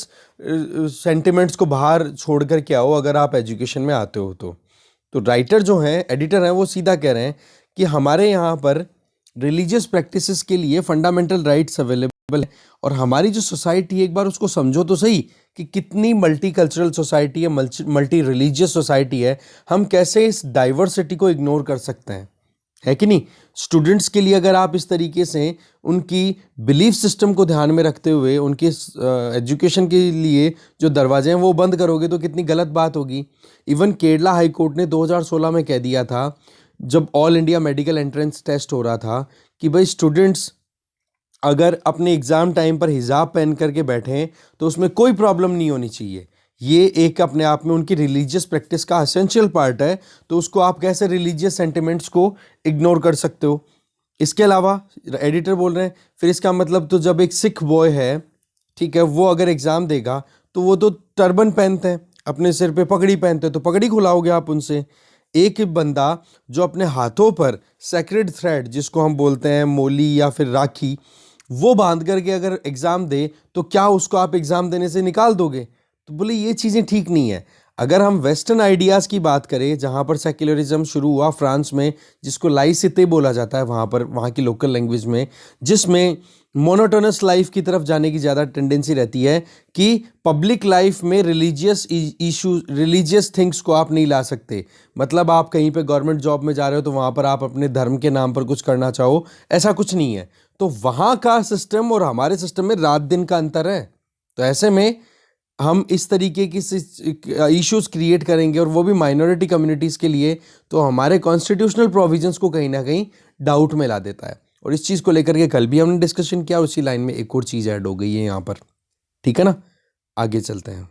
Speaker 1: सेंटिमेंट्स को बाहर छोड़ कर के आओ अगर आप एजुकेशन में आते हो तो राइटर जो हैं, एडिटर हैं, वो सीधा कह रहे हैं कि हमारे यहाँ पर रिलीजियस प्रैक्टिसेस के लिए फंडामेंटल राइट्स अवेलेबल है, और हमारी जो सोसाइटी है एक बार उसको समझो तो सही कि कितनी मल्टी कल्चरल सोसाइटी है, मल्टी रिलीजियस सोसाइटी है। हम कैसे इस डाइवर्सिटी को इग्नोर कर सकते हैं, है कि नहीं। स्टूडेंट्स के लिए अगर आप इस तरीके से उनकी बिलीफ सिस्टम को ध्यान में रखते हुए उनके एजुकेशन के लिए जो दरवाजे हैं वो बंद करोगे तो कितनी गलत बात होगी। इवन केरला हाई कोर्ट ने 2016 में कह दिया था, जब all India medical entrance test हो रहा था, कि भाई स्टूडेंट्स अगर अपने एग्ज़ाम टाइम पर हिजाब पहन करके बैठें तो उसमें कोई प्रॉब्लम नहीं होनी चाहिए। ये एक अपने आप में उनकी रिलीजियस प्रैक्टिस का एसेंशियल पार्ट है, तो उसको आप कैसे रिलीजियस सेंटिमेंट्स को इग्नोर कर सकते हो। इसके अलावा एडिटर बोल रहे हैं फिर इसका मतलब तो जब एक सिख बॉय है, ठीक है, वो अगर एग्ज़ाम देगा तो वो तो टर्बन पहनते हैं, अपने सिर पे पगड़ी पहनते हैं, तो पगड़ी खुलाओगे आप उनसे। एक बंदा जो अपने हाथों पर सेक्रेड थ्रेड जिसको हम बोलते हैं मोली या फिर राखी, वो बांध करके अगर एग्ज़ाम दे तो क्या उसको आप एग्ज़ाम देने से निकाल दोगे? तो बोले ये चीज़ें ठीक नहीं है। अगर हम वेस्टर्न आइडियाज़ की बात करें, जहाँ पर सेक्युलरिज्म शुरू हुआ फ्रांस में, जिसको लाइसिते बोला जाता है वहाँ पर, वहाँ की लोकल लैंग्वेज में, जिसमें मोनोटोनस लाइफ की तरफ जाने की ज़्यादा टेंडेंसी रहती है कि पब्लिक लाइफ में रिलीजियस इशू, रिलीजियस थिंग्स को आप नहीं ला सकते। मतलब आप कहीं पे गवर्नमेंट जॉब में जा रहे हो तो वहाँ पर आप अपने धर्म के नाम पर कुछ करना चाहो, ऐसा कुछ नहीं है। तो वहाँ का सिस्टम और हमारे सिस्टम में रात दिन का अंतर है। तो ऐसे में हम इस तरीके की इश्यूज क्रिएट करेंगे, और वो भी माइनॉरिटी कम्युनिटीज़ के लिए, तो हमारे कॉन्स्टिट्यूशनल प्रोविजंस को कहीं ना कहीं डाउट में ला देता है। और इस चीज़ को लेकर के कल भी हमने डिस्कशन किया, उसी लाइन में एक और चीज़ ऐड हो गई है यहाँ पर, ठीक है ना। आगे चलते हैं।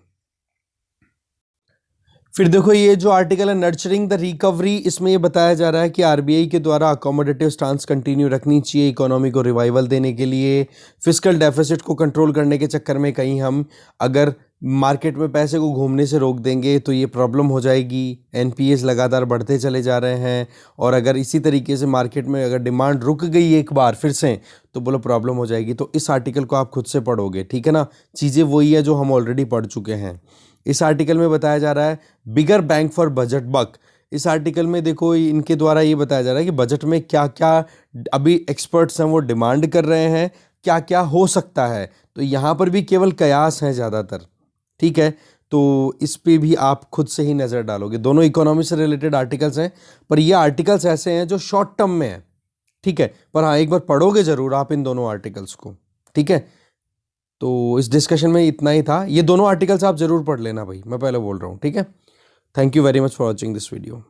Speaker 1: फिर देखो ये जो आर्टिकल है नर्चरिंग द रिकवरी, इसमें ये बताया जा रहा है कि आरबीआई के द्वारा अकोमोडेटिव स्टांस कंटिन्यू रखनी चाहिए इकोनॉमी को रिवाइवल देने के लिए। फिस्कल डेफिसिट को कंट्रोल करने के चक्कर में कहीं हम अगर मार्केट में पैसे को घूमने से रोक देंगे तो ये प्रॉब्लम हो जाएगी। एनपीएस लगातार बढ़ते चले जा रहे हैं, और अगर इसी तरीके से मार्केट में अगर डिमांड रुक गई एक बार फिर से तो बोलो प्रॉब्लम हो जाएगी। तो इस आर्टिकल को आप खुद से पढ़ोगे, ठीक है ना। चीज़ें वही है जो हम ऑलरेडी पढ़ चुके हैं। इस आर्टिकल में बताया जा रहा है बिगर बैंक फॉर बजट बक। इस आर्टिकल में देखो इनके द्वारा ये बताया जा रहा है कि बजट में क्या क्या अभी एक्सपर्ट्स हैं वो डिमांड कर रहे हैं, क्या क्या हो सकता है। तो यहाँ पर भी केवल कयास हैं ज़्यादातर, ठीक है। तो इस पे भी आप खुद से ही नज़र डालोगे। दोनों इकोनॉमी से रिलेटेड आर्टिकल्स हैं, पर ये आर्टिकल्स ऐसे हैं जो शॉर्ट टर्म में हैं, ठीक है। पर हाँ, एक बार पढ़ोगे ज़रूर आप इन दोनों आर्टिकल्स को, ठीक है। तो इस डिस्कशन में इतना ही था। ये दोनों आर्टिकल्स आप ज़रूर पढ़ लेना भाई, मैं पहले बोल रहा हूँ, ठीक है। Thank you very much for watching this video.